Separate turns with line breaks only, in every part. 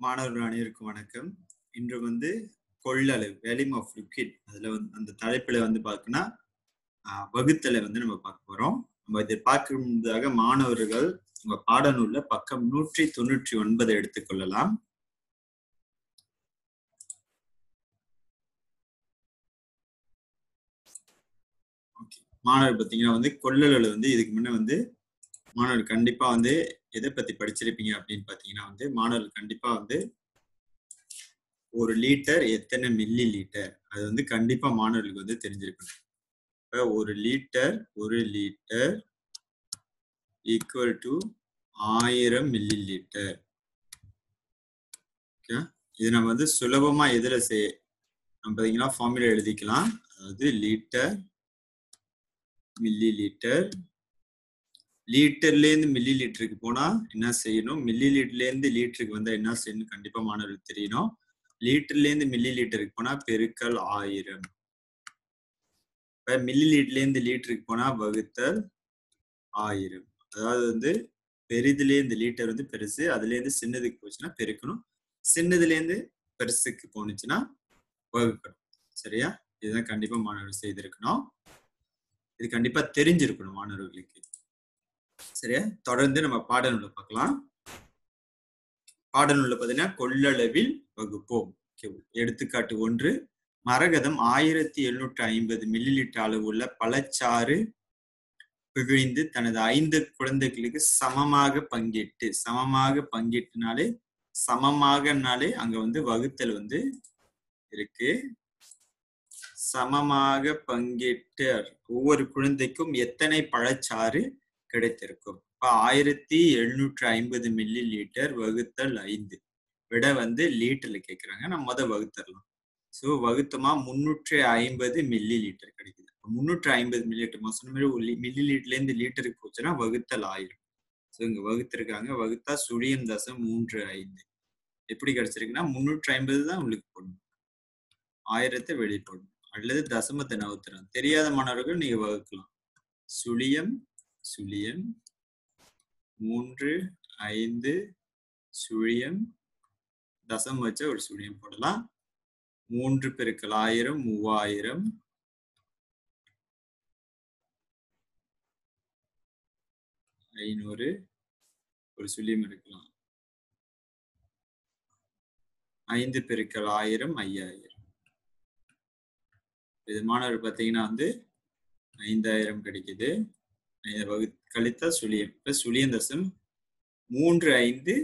மாணவர்கள் அனைவருக்கும் வணக்கம். இன்று வந்து கொள்ளளவு வால்யூம் ஆஃப் லிக்விட் அதுல வந்து அந்த தலைப்புல வந்து பார்த்தோம்னா வகுத்தலை வந்து நம்ம பார்க்க போறோம். நம்ம இதை பார்க்க முன்னதாக மாணவர்கள் உங்க பாடநூல்ல பக்கம் 199 எடுத்துக்கொள்ளலாம். மாணவர் பார்த்தீங்கன்னா வந்து கொள்ளளவு வந்து இதுக்கு முன்ன வந்து மாணவர் கண்டிப்பா வந்து எதை பத்தி படிச்சிருப்பீங்க அப்படின்னு பார்த்தீங்கன்னா வந்து மாணவர்கள் கண்டிப்பா வந்து ஒரு லிட்டர் எத்தனை மில்லி லிட்டர் அது வந்து கண்டிப்பா மாணவர்களுக்கு வந்து தெரிஞ்சிருக்கணும். ஒரு litre equal to 1000 milli litre. இது நம்ம வந்து சுலபமா எதுல நம்ம பாத்தீங்கன்னா ஃபார்முலா எழுதிக்கலாம். அதாவது லிட்டர் மில்லி லிட்டர், லிட்டர்ல இருந்து மில்லி லிட்டருக்கு போனா என்ன செய்யணும், மில்லி லிட்டர்ல இருந்து லிட்டருக்கு வந்தா என்ன செய்யணும் கண்டிப்பா மாணவர்களுக்கு தெரியணும். லிட்டர்ல இருந்து மில்லி லிட்டருக்கு போனா பெருக்கல் 1000. மில்லி லிட்டர்ல இருந்து லிட்டருக்கு போனா வகுத்தல் 1000. அதாவது வந்து பெரிதுல இருந்து லிட்டர் வந்து பெருசு, அதுல இருந்து சின்னதுக்கு போச்சுன்னா பெருக்கணும், சின்னதுல இருந்து பெருசுக்கு போனுச்சுன்னா வகுக்கணும். சரியா? இதுதான் கண்டிப்பா மாணவர்கள் செய்திருக்கணும். இது கண்டிப்பா தெரிஞ்சிருக்கணும் மாணவர்களுக்கு. சரியா? தொடர்ந்து நம்ம பாடநூலை பார்க்கலாம். பாடநூல்ல பாத்தீங்கன்னா கொள்ளளவில் வகுப்போம். எடுத்துக்காட்டு 1, மரகதம் 1750 மில்லி லிட்டர் அளவுள்ள பழச்சாறு பிழிந்து தனது 5 குழந்தைகளுக்கு சமமாக பங்கிட்டுனாலே சமமாகனாலே அங்க வந்து வகுத்தல் வந்து இருக்கு. சமமாக பங்கிட்டு ஒவ்வொரு குழந்தைக்கும் எத்தனை பழச்சாறு கிடைத்திருக்கும். 1750 மில்லி லிட்டர் வகுத்தல் 5 விட வந்து லிட்டர்ல கேட்கிறாங்க. நம்ம வகுத்தரலாம். சோ வகுத்தமா 350 மில்லி லிட்டர் கிடைக்குது. 350 மில்லி லிட்டர் சொன்ன மாதிரி மில்லி லிட்டர்ல இருந்து லிட்டருக்கு போச்சுன்னா வகுத்தல் 1000. சோ இங்க வகுத்திருக்காங்க. வகுத்தா 0.35 எப்படி கிடைச்சிருக்குன்னா 350 தான் உங்களுக்கு போடணும், 1000 வெளியே போடணும், அல்லது தசமத்தை நகர்த்தலாம். தெரியாத மாணவர்கள் நீங்க வகுக்கலாம். 0.35 தசம் வச்ச ஒரு சுழியம் போடலாம். 3 பெருக்கல் 1000 3000, 500 ஒரு சுழியம் எடுக்கலாம். 5 பெருக்கல் 1000 5000. இது மாணவர் பார்த்தீங்கன்னா வந்து 5000 கிடைக்குது. கழித்தா சுழியம். இப்ப சுழியம் தசம் 35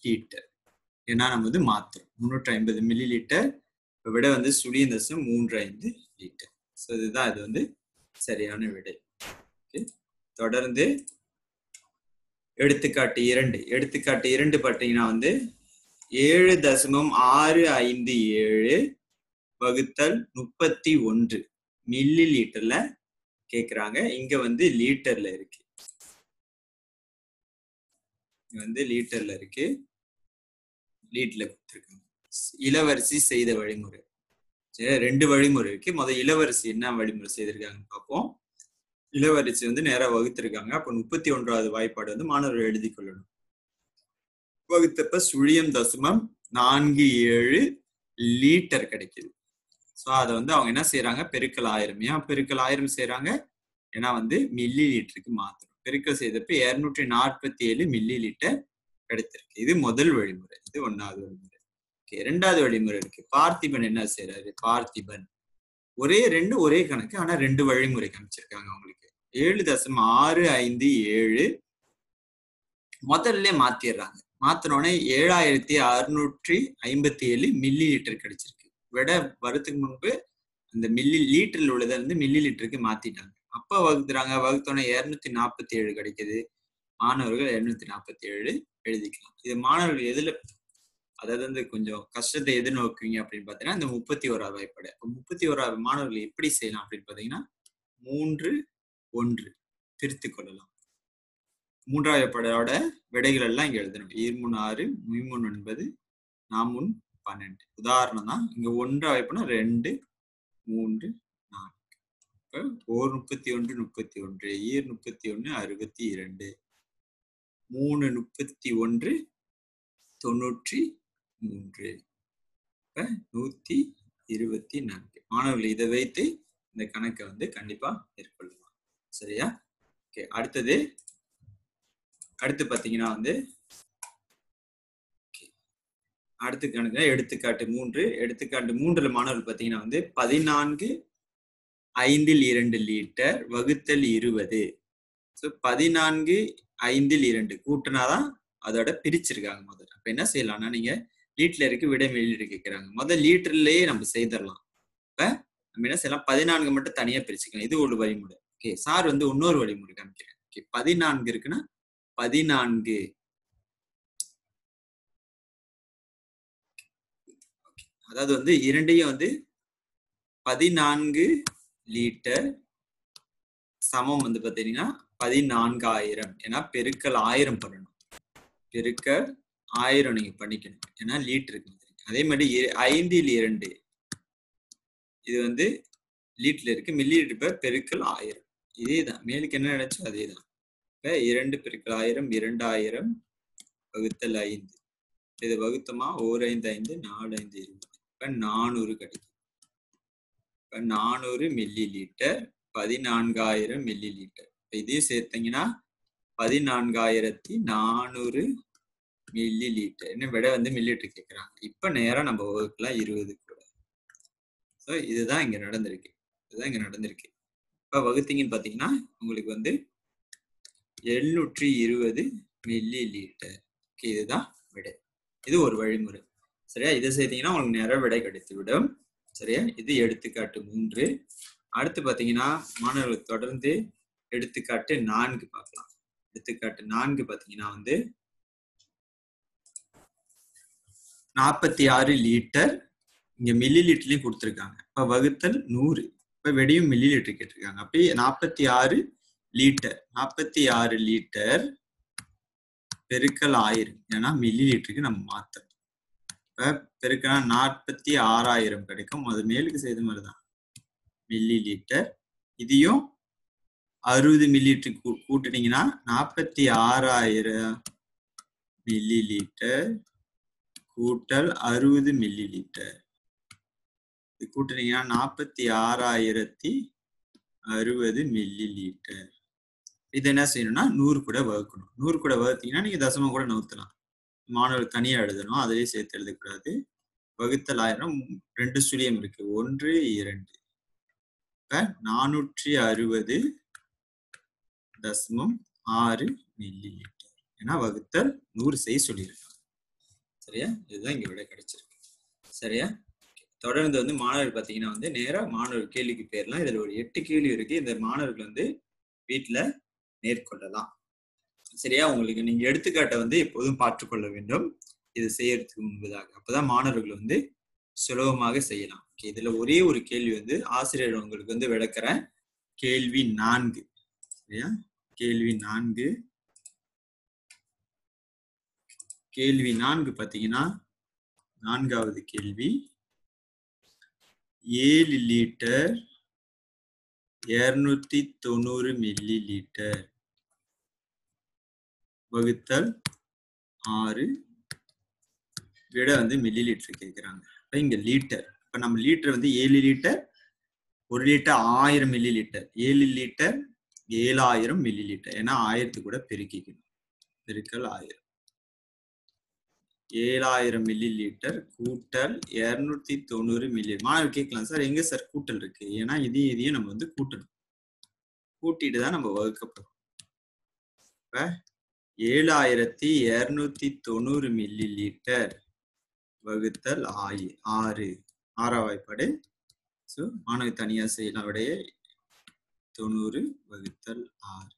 லிட்டர். ஏன்னா நம்ம வந்து மாத்திரம் 350 மில்லி லிட்டர் விட வந்து சுழியம் தசம் 35 லிட்டர். ஸோ இதுதான் இது வந்து சரியான விடை. தொடர்ந்து எடுத்துக்காட்டு 2 பார்த்தீங்கன்னா வந்து 7.657 வகுத்தல் 31 மில்லி லிட்டர்ல கேக்குறாங்க. இங்க வந்து லிட்டர்ல இருக்கு. லிட்டர்ல கொடுத்திருக்காங்க. இளவரசி செய்த வழிமுறை. சரி, 2 வழிமுறை இருக்கு. முதல் இளவரசி என்ன வழிமுறை செய்திருக்காங்கன்னு பார்ப்போம். இளவரசி வந்து நேரா வகுத்திருக்காங்க. அப்ப 31வது வாய்ப்பாடு வந்து மாணவர்கள் எழுதி கொள்ளணும். வகுத்தப்ப சுழியம் தசமம் 47 லிட்டர் கிடைக்குது. சோ அதை வந்து அவங்க என்ன செய்யறாங்க, பெருக்கல் 1000. ஏன் பெருக்கல் 1000 செய்யறாங்க? ஏன்னா வந்து மில்லி லிட்டருக்கு மாத்தணும். பெருக்கல் செய்தப்ப 247 மில்லி லிட்டர் கிடைத்திருக்கு. இது முதல் வழிமுறை. இது 1வது வழிமுறை. 2வது வழிமுறை இருக்கு. பார்த்திபன் என்ன செய்யறாரு? பார்த்திபன் ஒரே கணக்கு, ஆனா 2 வழிமுறை காமிச்சிருக்காங்க அவங்களுக்கு. 7.657 முதல்ல மாத்திடுறாங்க. மாத்தினோடனே 7657 மில்லி லிட்டர் கிடைச்சிருக்கு. விட வரத்துக்கு முன்பு இந்த மில்லி லிட்டர்ல உள்ளதை வந்து மில்லி லிட்டருக்கு மாத்திட்டாங்க. அப்ப வகுத்துறாங்க. வகுத்தோடனே 247 கிடைக்குது. மாணவர்கள் 247 எழுதிக்கலாம். இது மாணவர்கள் எதுல, அதாவது வந்து கொஞ்சம் கஷ்டத்தை எதிர்நோக்குவீங்க அப்படின்னு பாத்தீங்கன்னா இந்த 31வது வாய்ப்பாடு. 31வது மாணவர்கள் எப்படி செய்யலாம் அப்படின்னு பாத்தீங்கன்னா 3 திருத்திக் கொள்ளலாம். 3வது வாய்ப்பாடோட விடைகள் எல்லாம் இங்க எழுதணும். 2 3 6 3 9 4 உதாரணம் தான். இங்க 1 வாய்ப்புனா 2 3 4. 1 31 31, 2 31 62, 3 31 93. 124. மாணவர்கள் இதை வைத்து இந்த கணக்கை வந்து கண்டிப்பா மேற்கொள்ளலாம். சரியா? ஓகே, அடுத்து பாத்தீங்கன்னா வந்து அடுத்த கணக்கு எடுத்துக்காட்டு 3. எடுத்துக்காட்டு 3ல மாணவர்கள் பாத்தீங்கன்னா வந்து 14 5 2 லிட்டர் வகுத்தல் 20. 14 5 2 கூட்டினாதான் அதோட பிரிச்சிருக்காங்க முதல்ல. அப்ப என்ன செய்யலாம்னா, நீங்க லிட்டருக்கு விடை வெளியீடு கேட்கிறாங்க, முதல் லிட்டர்லயே நம்ம செய்திடலாம். இப்ப நம்ம என்ன செய்யலாம், 14 மட்டும் தனியா பிரிச்சுக்கலாம். இது ஒரு வழிமுறை. ஓகே, சார் வந்து இன்னொரு வழிமுறை காமிக்கிறேன். ஓகே, 14 இருக்குன்னா 14, அதாவது வந்து இரண்டையும் வந்து 14 லிட்டர் சமம் வந்து பாத்தீங்கன்னா 14,000. ஏன்னா பெருக்கல் 1000 பண்ணணும். பெருக்கல் 1000 நீங்க பண்ணிக்கணும், ஏன்னா லிட்டருக்கு. அதே மாதிரி 5 2 இது வந்து லிட்டர்ல இருக்கு, மில்லி லிட்டர் பெருக்கல் 1000. இதேதான், மேலுக்கு என்ன நினைச்சோ அதேதான். இப்ப 2 பெருக்கல் 1000 2000 வகுத்தல் 5. இது வகுத்தமா 1 5 5 4 5 20. இப்ப 400 கிடைக்கும். இப்ப 400 மில்லி லிட்டர் 14,000 மில்லி லிட்டர். இதையும் சேர்த்தீங்கன்னா 14,400 மில்லி லிட்டர். என்ன விட வந்து மில்லி லிட்டர் கேட்கறாங்க. இப்ப நேரம் நம்ம வகுக்கலாம் 20 கூட. இதுதான் இங்க நடந்திருக்கு. இப்ப வகுத்தீங்கன்னு பாத்தீங்கன்னா உங்களுக்கு வந்து 720 மில்லி லிட்டர். இதுதான் விடை. இது ஒரு வழிமுறை. சரியா? இதை செய்தீங்கன்னா உங்களுக்கு நேர விடை கிடைத்து விடும். சரியா? இது எடுத்துக்காட்டு 3. அடுத்து பாத்தீங்கன்னா மாணவர்களுக்கு தொடர்ந்து எடுத்துக்காட்டு 4 பார்க்கலாம். எடுத்துக்காட்டு 4 பாத்தீங்கன்னா வந்து 46 லிட்டர் இங்க மில்லி லிட்டர்லயும் கொடுத்துருக்காங்க. இப்ப வகுத்தல் 100. இப்ப வெடியும் மில்லி லிட்டர் கேட்டிருக்காங்க. அப்படியே 46 லிட்டர் 46 லிட்டர் பெருக்கல் 1000. ஏன்னா மில்லி லிட்டருக்கு நம்ம மாத்தணும். இப்ப பெருக்கனா 46,000 கிடைக்கும். அது மேலுக்கு செய்த மாதிரிதான். மில்லி லிட்டர் இதையும் 60 மில்லி லிட்டர் கூட்டினீங்கன்னா 46,000 மில்லி லிட்டர் கூட்டல் 60 மில்லி லிட்டர். இது கூட்டினீங்கன்னா 46,060 மில்லி லிட்டர். இது என்ன செய்யணும்னா 100 கூட வகுக்கணும். 100 கூட வகுத்தீங்கன்னா நீங்க தசமம் கூட நவுத்தலாம். மாணவர்கள் தனியா எழுதணும், அதிலேயே சேர்த்து எழுதக்கூடாது. வகுத்தல் 1000 2 சுழியம் இருக்கு, 1 2. இப்ப 460.6 மில்லி லிட்டர். ஏன்னா வகுத்தல் 100 செய்ய சொல்லியிருக்காங்க. சரியா? இதுதான் இங்க விட கிடைச்சிருக்கு. சரியா? தொடர்ந்து வந்து மாணவர்கள் பாத்தீங்கன்னா வந்து நேரா மாணவர் கேள்விக்கு போயிடலாம். இதுல ஒரு 8 கேள்வி இருக்கு. இந்த மாணவர்கள் வந்து வீட்டுல மேற்கொள்ளலாம். சரியா? உங்களுக்கு நீங்க எடுத்துக்காட்டை வந்து எப்போதும் பார்த்துக்கொள்ள வேண்டும், இது செய்யறதுக்கு முன்பதாக. அப்பதான் மாணவர்கள் வந்து சுலபமாக செய்யலாம். இதுல ஒரே ஒரு கேள்வி வந்து ஆசிரியர் உங்களுக்கு வந்து விளக்குறேன். கேள்வி 4. சரியா? கேள்வி 4. கேள்வி 4 பாத்தீங்கன்னா 4வது கேள்வி 7 லிட்டர் 290 மில்லி லிட்டர் வகுத்தல் 6. விட வந்து மில்லி லிட்டர் கேட்கிறாங்க. இப்ப இங்க லிட்டர், இப்ப நம்ம லிட்டர் வந்து 7 litre 1 litre 1000 milli litre. 7 litre 7000 milli litre. ஏன்னா 1000 கூட பெருக்கிக்கணும். பெருக்கல் 1000. 7000 மில்லி லிட்டர் கூட்டல் 290 மில்லி. மாணவர் கேட்கலாம், சார் எங்க சார் கூட்டல் இருக்கு? ஏன்னா இதையும் நம்ம வந்து கூட்டணும். கூட்டிட்டு தான் நம்ம வகுக்க போறோம். இப்ப 7290 மில்லி லிட்டர் வகுத்தல் 6. 6ஆம் வாய்ப்பாடு. மாணவி தனியா செய்யலாம். விடைய 90 வகுத்தல் 6.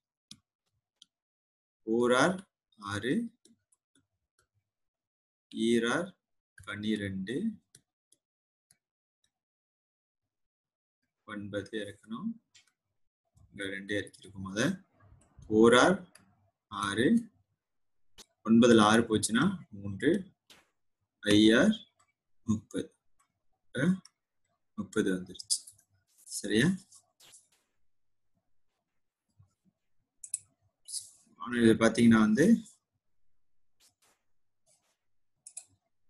4 6 ஈரார் 12 9 இறக்கணும். 2 இறக்கிருக்கும். அத 4 6 9ல 6 போச்சுன்னா 3 5 30. 30 வந்துருச்சு. சரியா? இது பாத்தீங்கன்னா வந்து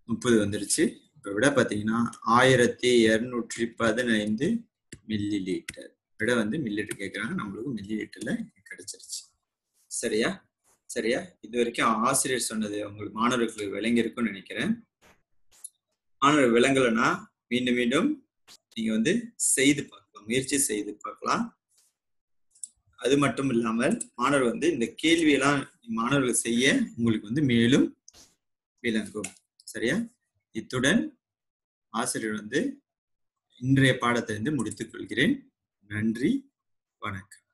30 வந்துருச்சு. இப்ப விட பாத்தீங்கன்னா 1215 மில்லி லிட்டர். விட வந்து மில்லி லிட்டர் கேட்கறாங்க, நம்மளுக்கு மில்லி லிட்டர்ல கிடைச்சிருச்சு. சரியா? சரியா? இது வரைக்கும் ஆசிரியர் சொன்னது உங்களுக்கு மாணவர்களுக்கு விளங்கி இருக்கும்னு நினைக்கிறேன். மாணவர் விளங்கலைன்னா மீண்டும் மீண்டும் நீங்க வந்து செய்து பார்க்கலாம், முயற்சி செய்து பார்க்கலாம். அது மட்டும் இல்லாமல் மாணவர் வந்து இந்த கேள்வியெல்லாம் மாணவர்கள் செய்ய உங்களுக்கு வந்து மேலும் விளங்கும். சரியா? இத்துடன் ஆசிரியர் வந்து இன்றைய பாடத்தை வந்து முடித்துக் கொள்கிறேன். நன்றி, வணக்கம்.